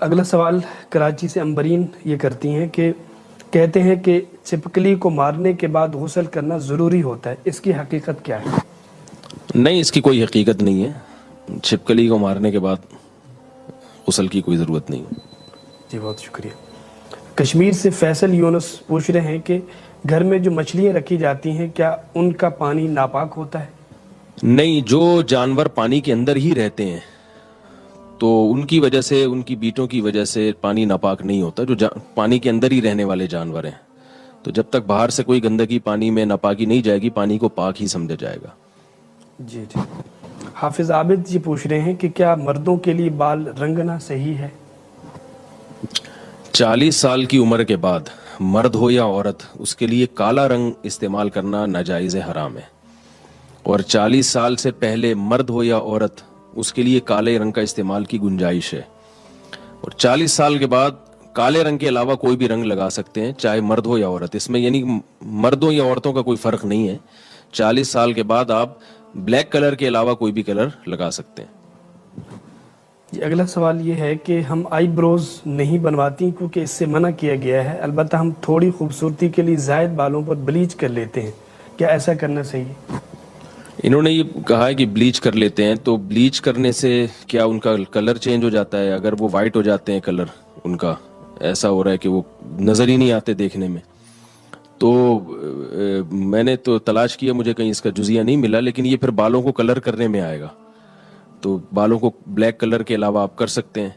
اگلا سوال کراچی سے امبرین یہ کرتی ہیں کہ کہتے ہیں کہ چھپکلی کو مارنے کے بعد غسل کرنا ضروری ہوتا ہے، اس کی حقیقت کیا ہے؟ نہیں، اس کی کوئی حقیقت نہیں ہے، چھپکلی کو مارنے کے بعد غسل کی کوئی ضرورت نہیں ہے۔ جی بہت شکریہ۔ کشمیر سے فیصل یونس پوچھ رہے ہیں کہ گھر میں جو مچھلیاں رکھی جاتی ہیں کیا ان کا پانی ناپاک ہوتا ہے؟ نہیں، جو جانور پانی کے اندر ہی رہتے ہیں تو ان کی وجہ سے، ان کی بیٹوں کی وجہ سے پانی ناپاک نہیں ہوتا۔ جو پانی کے اندر ہی رہنے والے جانور ہیں، تو جب تک باہر سے کوئی گندگی پانی میں ناپاکی نہیں جائے گی، پانی کو پاک ہی سمجھا جائے گا۔ جی جی۔ حافظ عابد یہ پوچھ رہے ہیں کہ کیا مردوں کے لیے بال رنگنا صحیح ہے؟ 40 سال کی عمر کے بعد مرد ہو یا عورت، اس کے لیے کالا رنگ استعمال کرنا ناجائز حرام ہے، اور 40 سال سے پہلے مرد ہو یا عورت، اس کے لیے کالے رنگ کا استعمال کی گنجائش ہے، اور 40 سال کے بعد کالے رنگ کے علاوہ کوئی بھی رنگ لگا سکتے ہیں، چاہے مرد ہو یا عورت۔ اس میں یعنی مردوں یا عورتوں کا کوئی فرق نہیں ہے۔ 40 سال کے بعد آپ بلیک کلر کے علاوہ کوئی بھی کلر لگا سکتے ہیں۔ جی اگلا سوال یہ ہے کہ ہم آئی بروز نہیں بنواتی کیونکہ اس سے منع کیا گیا ہے، البتہ ہم تھوڑی خوبصورتی کے لیے زائد بالوں پر بلیچ کر لیتے ہیں، کیا ایسا کرنا صحیح ہے؟ انہوں نے یہ کہا ہے کہ بلیچ کر لیتے ہیں، تو بلیچ کرنے سے کیا ان کا کلر چینج ہو جاتا ہے؟ اگر وہ وائٹ ہو جاتے ہیں، کلر ان کا ایسا ہو رہا ہے کہ وہ نظر ہی نہیں آتے دیکھنے میں، تو میں نے تو تلاش کیا، مجھے کہیں اس کا جزیہ نہیں ملا، لیکن یہ پھر بالوں کو کلر کرنے میں آئے گا، تو بالوں کو بلیک کلر کے علاوہ آپ کر سکتے ہیں،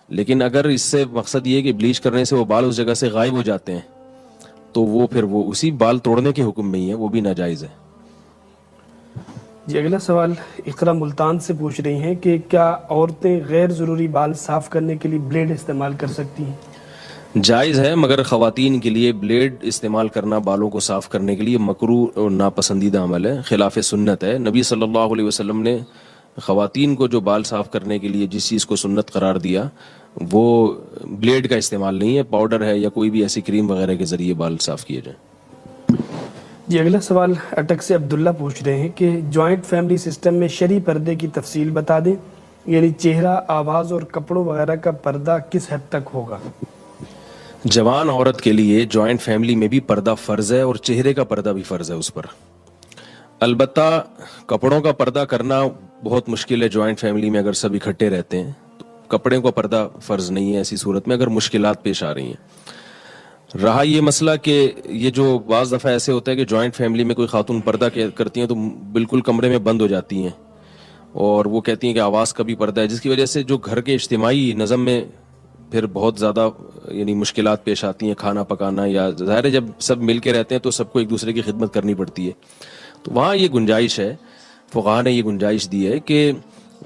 لیکن اگر اس سے مقصد یہ ہے کہ بلیچ کرنے سے وہ بال اس جگہ سے غائب ہو جاتے ہیں، تو وہ پھر وہ اسی بال توڑنے کے حکم میں ہی ہے، وہ بھی ناجائز ہے۔ جی اگلا سوال اقرا ملتان سے پوچھ رہی ہیں کہ کیا عورتیں غیر ضروری بال صاف کرنے کے لیے بلیڈ استعمال کر سکتی ہیں؟ جائز ہے، مگر خواتین کے لیے بلیڈ استعمال کرنا بالوں کو صاف کرنے کے لیے مکروہ اور ناپسندیدہ عمل ہے، خلاف سنت ہے۔ نبی صلی اللہ علیہ وسلم نے خواتین کو جو بال صاف کرنے کے لیے جس چیز کو سنت قرار دیا وہ بلیڈ کا استعمال نہیں ہے، پاؤڈر ہے یا کوئی بھی ایسی کریم وغیرہ کے ذریعے بال صاف کیے جائیں۔ جی اگلا سوال اٹک سے عبداللہ پوچھ رہے ہیں کہ جوائنٹ فیملی سسٹم میں شرعی پردے کی تفصیل بتا دیں، یعنی چہرہ، آواز اور کپڑوں وغیرہ کا پردہ کس حد تک ہوگا؟ جوان عورت کے لیے جوائنٹ فیملی میں بھی پردہ فرض ہے، اور چہرے کا پردہ بھی فرض ہے اس پر۔ البتہ کپڑوں کا پردہ کرنا بہت مشکل ہے، جوائنٹ فیملی میں اگر سب اکٹھے رہتے ہیں تو کپڑے کا پردہ فرض نہیں ہے ایسی صورت میں، اگر مشکلات پیش آ رہی ہیں۔ رہا یہ مسئلہ کہ یہ جو بعض دفعہ ایسے ہوتا ہے کہ جوائنٹ فیملی میں کوئی خاتون پردہ کرتی ہیں تو بالکل کمرے میں بند ہو جاتی ہیں، اور وہ کہتی ہیں کہ آواز کا بھی پردہ ہے، جس کی وجہ سے جو گھر کے اجتماعی نظم میں پھر بہت زیادہ یعنی مشکلات پیش آتی ہیں، کھانا پکانا، یا ظاہر ہے جب سب مل کے رہتے ہیں تو سب کو ایک دوسرے کی خدمت کرنی پڑتی ہے، تو وہاں یہ گنجائش ہے، فقہا نے یہ گنجائش دی ہے کہ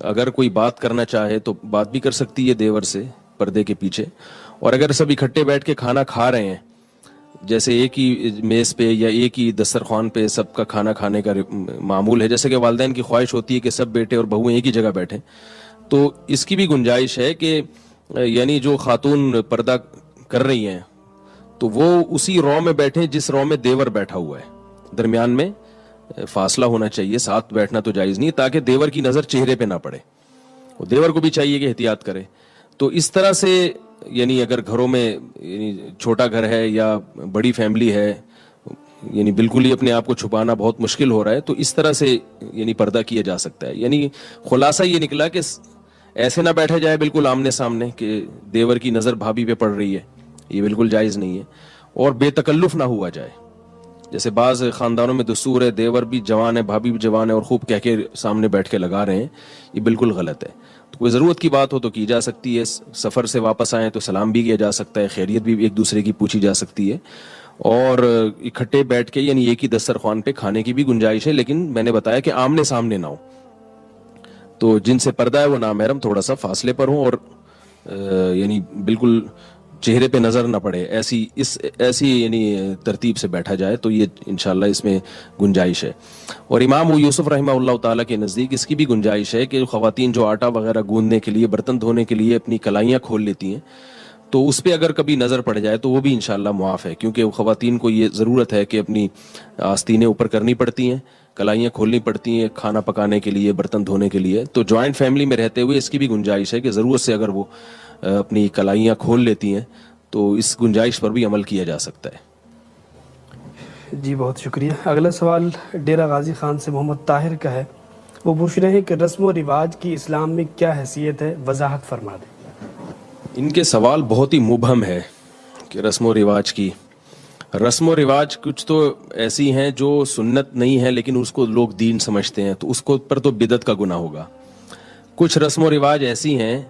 اگر کوئی بات کرنا چاہے تو بات بھی کر سکتی ہے دیور سے پردے کے پیچھے، اور اگر سب اکٹھے بیٹھ کے کھانا کھا رہے ہیں، جیسے ایک ہی میز پہ یا ایک ہی دسترخوان پہ سب کا کھانا کھانے کا معمول ہے، جیسے کہ والدین کی خواہش ہوتی ہے کہ سب بیٹے اور بہویں ایک ہی جگہ بیٹھیں، تو اس کی بھی گنجائش ہے کہ یعنی جو خاتون پردہ کر رہی ہیں تو وہ اسی رو میں بیٹھیں جس رو میں دیور بیٹھا ہوا ہے، درمیان میں فاصلہ ہونا چاہیے، ساتھ بیٹھنا تو جائز نہیں، تاکہ دیور کی نظر چہرے پہ نہ پڑے، اور دیور کو بھی چاہیے کہ احتیاط کرے۔ تو اس طرح سے یعنی اگر گھروں میں یعنی چھوٹا گھر ہے یا بڑی فیملی ہے، یعنی بالکل ہی اپنے آپ کو چھپانا بہت مشکل ہو رہا ہے، تو اس طرح سے یعنی پردہ کیا جا سکتا ہے۔ یعنی خلاصہ یہ نکلا کہ ایسے نہ بیٹھا جائے بالکل آمنے سامنے کہ دیور کی نظر بھابھی پہ پڑ رہی ہے، یہ بالکل جائز نہیں ہے، اور بے تکلف نہ ہوا جائے، جیسے بعض خاندانوں میں دستور ہے دیور بھی جوان ہے، بھابھی بھی جوان ہے، اور خوب کہہ کے سامنے بیٹھ کے لگا رہے ہیں، یہ بالکل غلط ہے۔ تو کوئی ضرورت کی بات ہو تو کی جا سکتی ہے، سفر سے واپس آئیں تو سلام بھی کیا جا سکتا ہے، خیریت بھی ایک دوسرے کی پوچھی جا سکتی ہے، اور اکٹھے بیٹھ کے یعنی ایک ہی دسترخوان پہ کھانے کی بھی گنجائش ہے، لیکن میں نے بتایا کہ آمنے سامنے نہ ہو، تو جن سے پردہ ہے وہ نامحرم تھوڑا سا فاصلے پر ہوں، اور یعنی بالکل چہرے پہ نظر نہ پڑے، ایسی یعنی ترتیب سے بیٹھا جائے، تو یہ انشاءاللہ اس میں گنجائش ہے۔ اور امام یوسف رحمہ اللہ تعالیٰ کے نزدیک اس کی بھی گنجائش ہے کہ خواتین جو آٹا وغیرہ گوندنے کے لیے، برتن دھونے کے لیے اپنی کلائیاں کھول لیتی ہیں، تو اس پہ اگر کبھی نظر پڑ جائے تو وہ بھی انشاءاللہ معاف ہے، کیونکہ خواتین کو یہ ضرورت ہے کہ اپنی آستینیں اوپر کرنی پڑتی ہیں، کلائیاں کھولنی پڑتی ہیں کھانا پکانے کے لیے، برتن دھونے کے لیے، تو جوائنٹ فیملی میں رہتے ہوئے اس کی بھی گنجائش ہے کہ ضرورت سے اگر وہ اپنی کلائیاں کھول لیتی ہیں تو اس گنجائش پر بھی عمل کیا جا سکتا ہے. جی بہت شکریہ. اگلا سوال ڈیرہ غازی خان سے محمد طاہر کا ہے. وہ پوچھ رہے ہیں کہ رسم و رواج کی اسلام میں کیا حیثیت ہے, وضاحت فرما دیں. ان کے سوال بہت ہی مبہم ہے کہ رسم و رواج کچھ تو ایسی ہیں جو سنت نہیں ہے لیکن اس کو لوگ دین سمجھتے ہیں, تو اس کو پر تو بدعت کا گناہ ہوگا. کچھ رسم و رواج ایسی ہیں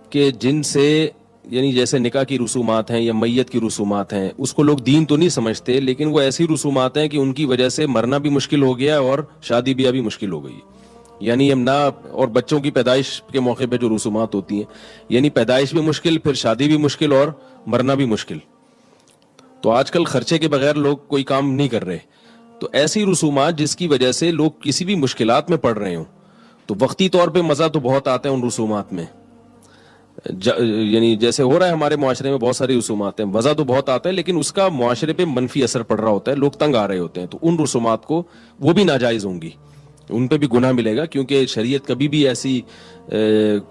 کہ جن سے یعنی جیسے نکاح کی رسومات ہیں یا میت کی رسومات ہیں, اس کو لوگ دین تو نہیں سمجھتے لیکن وہ ایسی رسومات ہیں کہ ان کی وجہ سے مرنا بھی مشکل ہو گیا اور شادی بیاہ بھی مشکل ہو گئی. یعنی ہم نہ, اور بچوں کی پیدائش کے موقع پہ جو رسومات ہوتی ہیں, یعنی پیدائش بھی مشکل, پھر شادی بھی مشکل اور مرنا بھی مشکل. تو آج کل خرچے کے بغیر لوگ کوئی کام نہیں کر رہے. تو ایسی رسومات جس کی وجہ سے لوگ کسی بھی مشکلات میں پڑ رہے ہوں, تو وقتی طور پہ مزہ تو بہت آتا ہے ان رسومات میں, یعنی جیسے ہو رہا ہے ہمارے معاشرے میں بہت ساری رسومات ہیں, مزہ تو بہت آتا ہے لیکن اس کا معاشرے پہ منفی اثر پڑ رہا ہوتا ہے, لوگ تنگ آ رہے ہوتے ہیں. تو ان رسومات کو وہ بھی ناجائز ہوں گی, ان پہ بھی گناہ ملے گا, کیونکہ شریعت کبھی بھی ایسی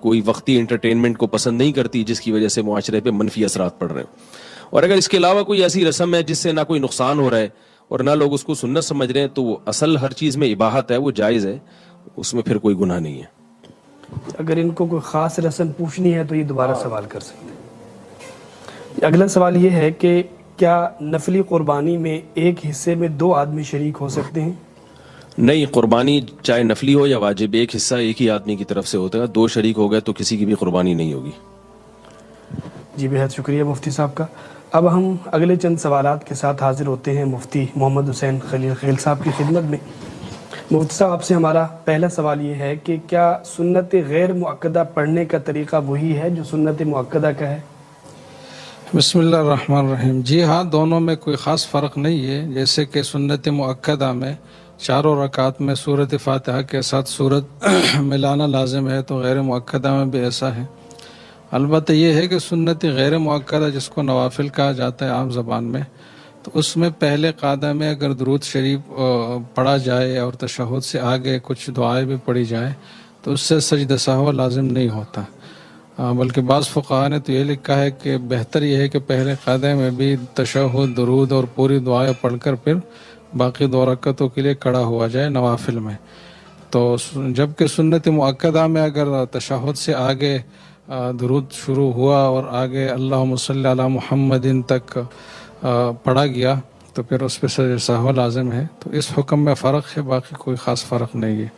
کوئی وقتی انٹرٹینمنٹ کو پسند نہیں کرتی جس کی وجہ سے معاشرے پہ منفی اثرات پڑ رہے ہیں. اور اگر اس کے علاوہ کوئی ایسی رسم ہے جس سے نہ کوئی نقصان ہو رہا ہے اور نہ لوگ اس کو سنت سمجھ رہے ہیں, تو وہ اصل ہر چیز میں اباحت ہے, وہ جائز ہے, اس میں پھر کوئی گناہ نہیں ہے. اگر ان کو کوئی خاص رسم پوچھنی ہے تو یہ دوبارہ سوال کر سکتے ہیں. اگلا سوال یہ ہے کہ کیا نفلی قربانی میں ایک حصے میں 2 آدمی شریک ہو سکتے ہیں؟ نہیں, قربانی چاہے نفلی ہو یا واجب, ایک حصہ ایک ہی آدمی کی طرف سے ہوتا ہے. 2 شریک ہو گئے تو کسی کی بھی قربانی نہیں ہوگی. جی بہت شکریہ مفتی صاحب کا. اب ہم اگلے چند سوالات کے ساتھ حاضر ہوتے ہیں مفتی محمد حسین خلیل خیل صاحب کی خدمت میں. مفتی صاحب, آپ سے ہمارا پہلا سوال یہ ہے کہ کیا سنت غیر مؤکدہ پڑھنے کا طریقہ وہی ہے جو سنت مؤکدہ کا ہے؟ بسم اللہ الرحمن الرحیم. جی ہاں, دونوں میں کوئی خاص فرق نہیں ہے. جیسے کہ سنت مؤکدہ میں 4 رکعات میں سورۃ فاتحہ کے ساتھ سورت ملانا لازم ہے, تو غیر مؤکدہ میں بھی ایسا ہے. البتہ یہ ہے کہ سنت غیر مؤکدہ جس کو نوافل کہا جاتا ہے عام زبان میں, تو اس میں پہلے قاعدہ میں اگر درود شریف پڑھا جائے اور تشہد سے آگے کچھ دعائیں بھی پڑھی جائیں تو اس سے سجدہ سہو لازم نہیں ہوتا. بلکہ بعض فقہاء نے تو یہ لکھا ہے کہ بہتر یہ ہے کہ پہلے قاعدے میں بھی تشہد, درود اور پوری دعائیں پڑھ کر پھر باقی 2 رکعتوں کے لیے کھڑا ہوا جائے نوافل میں. تو جبکہ سنت مؤکدہ میں اگر تشہد سے آگے درود شروع ہوا اور آگے اللہم صلی علی محمد تک پڑھا گیا تو پھر اس پہ سجدہ سہو لازم ہے. تو اس حکم میں فرق ہے, باقی کوئی خاص فرق نہیں ہے.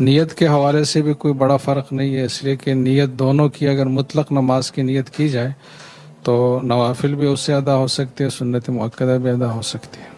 نیت کے حوالے سے بھی کوئی بڑا فرق نہیں ہے, اس لیے کہ نیت دونوں کی اگر مطلق نماز کی نیت کی جائے تو نوافل بھی اس سے ادا ہو سکتی ہے, سنت مؤکدہ بھی ادا ہو سکتی ہے.